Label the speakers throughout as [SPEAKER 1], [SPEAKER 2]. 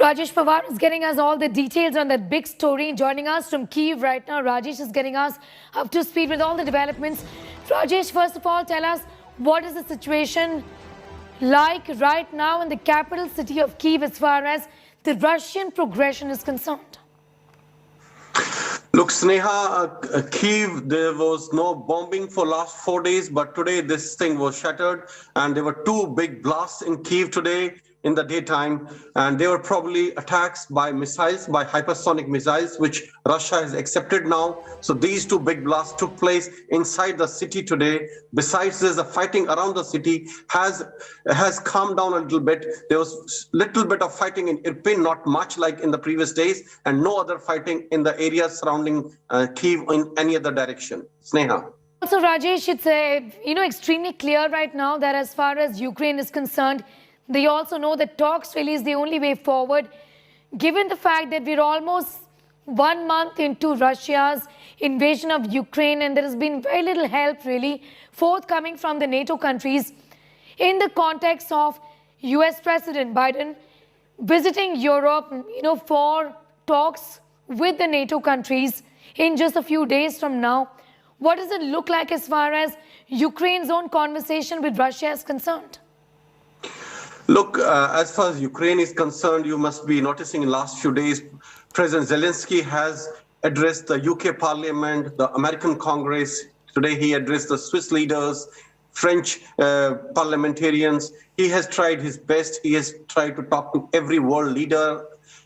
[SPEAKER 1] Rajesh Pawar is getting us all the details on that big story. Joining us from Kyiv right now, Rajesh is getting us up to speed with all the developments. Rajesh, first of all, tell us what is the situation like right now in the capital city of Kyiv as far as the Russian progression is concerned?
[SPEAKER 2] Look, Sneha, Kyiv, there was no bombing for last 4 days, but today this thing was shattered and there were two big blasts in Kyiv today in the daytime, and they were probably attacks by missiles, by hypersonic missiles, which Russia has accepted now. So these two big blasts took place inside the city today. Besides this, the fighting around the city has calmed down a little bit. There was little bit of fighting in Irpin, not much like in the previous days, and no other fighting in the areas surrounding Kyiv in any other direction. Sneha.
[SPEAKER 1] Also, Rajesh, it's extremely clear right now that as far as Ukraine is concerned, they also know that talks really is the only way forward, given the fact that we're almost 1 month into Russia's invasion of Ukraine and there has been very little help really forthcoming from the NATO countries in the context of US President Biden visiting Europe, for talks with the NATO countries in just a few days from now. What does it look like as far as Ukraine's own conversation with Russia is concerned?
[SPEAKER 2] Look, as far as Ukraine is concerned, you must be noticing in the last few days, President Zelensky has addressed the UK Parliament, the American Congress. Today he addressed the Swiss leaders, French parliamentarians. He has tried his best. He has tried to talk to every world leader.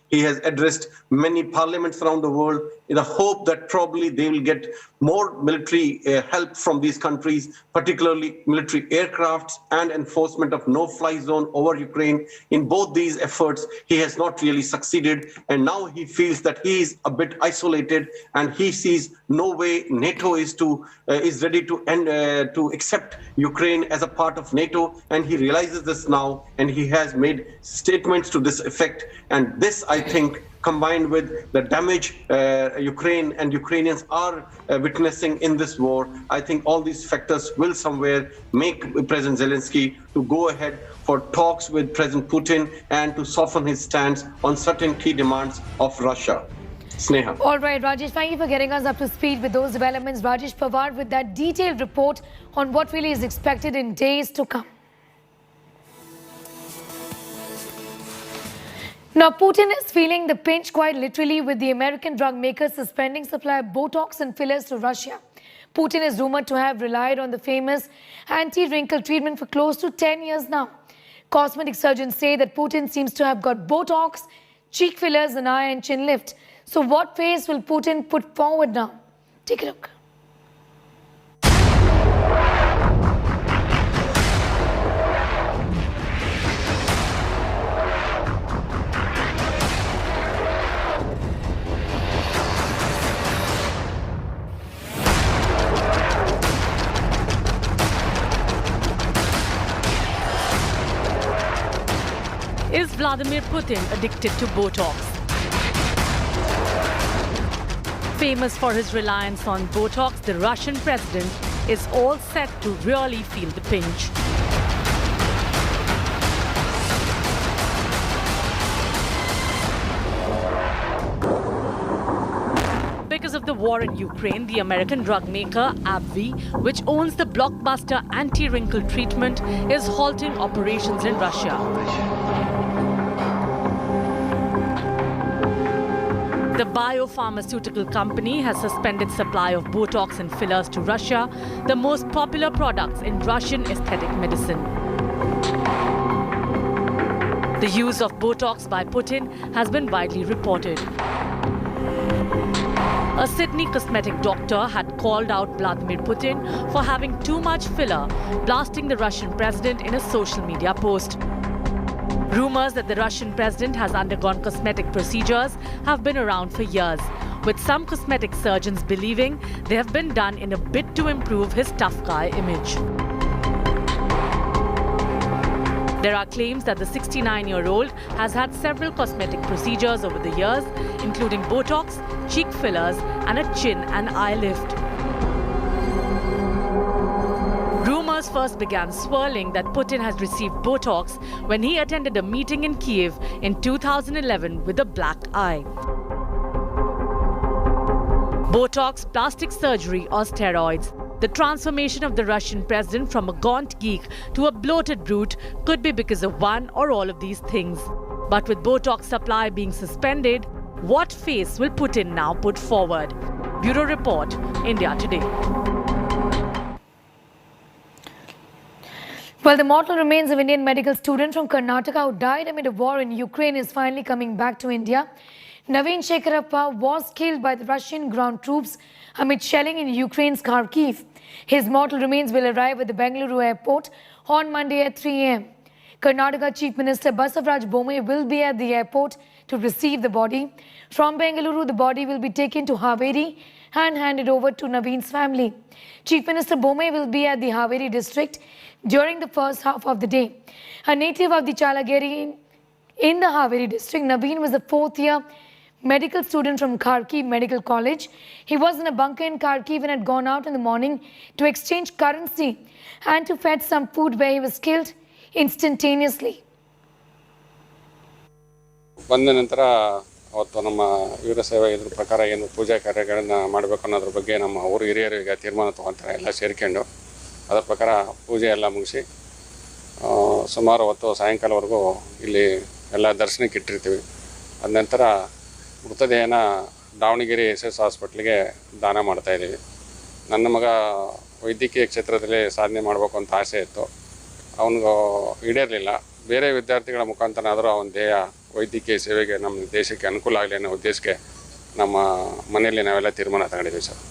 [SPEAKER 2] He has addressed many parliaments around the world in the hope that probably they will get more military help from these countries, particularly military aircrafts and enforcement of no-fly zone over Ukraine. In both these efforts, he has not really succeeded. And now he feels that he is a bit isolated and he sees no way NATO is ready to accept Ukraine as a part of NATO. And he realizes this now and he has made statements to this effect. And this, I think, combined with the damage Ukraine and Ukrainians are witnessing in this war, I think all these factors will somewhere make President Zelensky to go ahead for talks with President Putin and to soften his stance on certain key demands of Russia. Sneha.
[SPEAKER 1] All right, Rajesh, thank you for getting us up to speed with those developments. Rajesh Pawar with that detailed report on what really is expected in days to come. Now, Putin is feeling the pinch quite literally with the American drug maker suspending supply of Botox and fillers to Russia. Putin is rumored to have relied on the famous anti-wrinkle treatment for close to 10 years now. Cosmetic surgeons say that Putin seems to have got Botox, cheek fillers, and eye and chin lift. So what face will Putin put forward now? Take a look.
[SPEAKER 3] Is Vladimir Putin addicted to Botox? Famous for his reliance on Botox, the Russian president is all set to really feel the pinch. Because of the war in Ukraine, the American drug maker AbbVie, which owns the blockbuster anti-wrinkle treatment, is halting operations in Russia. The biopharmaceutical company has suspended supply of Botox and fillers to Russia, the most popular products in Russian aesthetic medicine. The use of Botox by Putin has been widely reported. A Sydney cosmetic doctor had called out Vladimir Putin for having too much filler, blasting the Russian president in a social media post. Rumors that the Russian president has undergone cosmetic procedures have been around for years, with some cosmetic surgeons believing they have been done in a bid to improve his tough guy image. There are claims that the 69-year-old has had several cosmetic procedures over the years, including Botox, cheek fillers, and a chin and eye lift. Rumors talks first began swirling that Putin has received Botox when he attended a meeting in Kyiv in 2011 with a black eye. Botox, plastic surgery or steroids. The transformation of the Russian president from a gaunt geek to a bloated brute could be because of one or all of these things. But with Botox supply being suspended, what face will Putin now put forward? Bureau Report, India Today.
[SPEAKER 1] Well, the mortal remains of Indian medical student from Karnataka who died amid a war in Ukraine is finally coming back to India. Naveen Shekharappa was killed by the Russian ground troops amid shelling in Ukraine's Kyiv. His mortal remains will arrive at the Bengaluru airport on Monday at 3 a.m. Karnataka Chief Minister Basavaraj Bommai will be at the airport to receive the body. From Bengaluru, the body will be taken to Haveri and handed over to Naveen's family. Chief Minister Bommai will be at the Haveri district during the first half of the day. A native of the Chalageri in the Haveri district, Naveen was a fourth-year medical student from Kharkiv Medical College. He was in a bunker in Kharkiv and had gone out in the morning to exchange currency and to fetch some food where he was killed instantaneously.
[SPEAKER 4] ಬಂದ ನಂತರ ಅವತ್ತು ನಮ್ಮ ವೀರ ಸೇವೆ ಇದ್ರ ಪ್ರಕಾರ ಏನು ಪೂಜಾ ಕಾರ್ಯಗಳನ್ನು ಮಾಡಬೇಕು ಅನ್ನೋದ್ರ ಬಗ್ಗೆ ನಮ್ಮ ಊರು ಹಿರಿಯರು ಈಗ ತೀರ್ಮಾನ ತಗೊಂತಾರೆ ಎಲ್ಲ ಸೇರ್ಕೊಂಡು ಅದರ ಪ್ರಕಾರ ಪೂಜೆ ಎಲ್ಲ ಮುಗಿಸಿ ಸುಮಾರು ಹೊತ್ತು ಸಾಯಂಕಾಲವರೆಗೂ ಇಲ್ಲಿ ಎಲ್ಲ ದರ್ಶನಕ್ಕೆ ಇಟ್ಟಿರ್ತೀವಿ. ಅದ ನಂತರ ಮೃತದೇಹನ ದಾವಣಗೆರೆ SS ಹಾಸ್ಪಿಟ್ಲಿಗೆ ದಾನ ಮಾಡ್ತಾಯಿದ್ದೀವಿ. ನನ್ನ ಮಗ ವೈದ್ಯಕೀಯ ಕ್ಷೇತ್ರದಲ್ಲಿ ಸಾಧನೆ ಮಾಡಬೇಕು ಅಂತ ಆಸೆ ಇತ್ತು, ಅವನಿಗೂ ಈಡೇರಲಿಲ್ಲ. ಬೇರೆ ವಿದ್ಯಾರ್ಥಿಗಳ ಮುಖಾಂತರನಾದರೂ ಅವನ ದೇಹ ವೈದ್ಯಕೀಯ ಸೇವೆಗೆ ನಮ್ಮ ದೇಶಕ್ಕೆ ಅನುಕೂಲ ಆಗಲಿ ಅನ್ನೋ ಉದ್ದೇಶಕ್ಕೆ ನಮ್ಮ ಮನೆಯಲ್ಲಿ ನಾವೆಲ್ಲ ತೀರ್ಮಾನ ತಗೊಂಡಿದ್ದೀವಿ ಸರ್.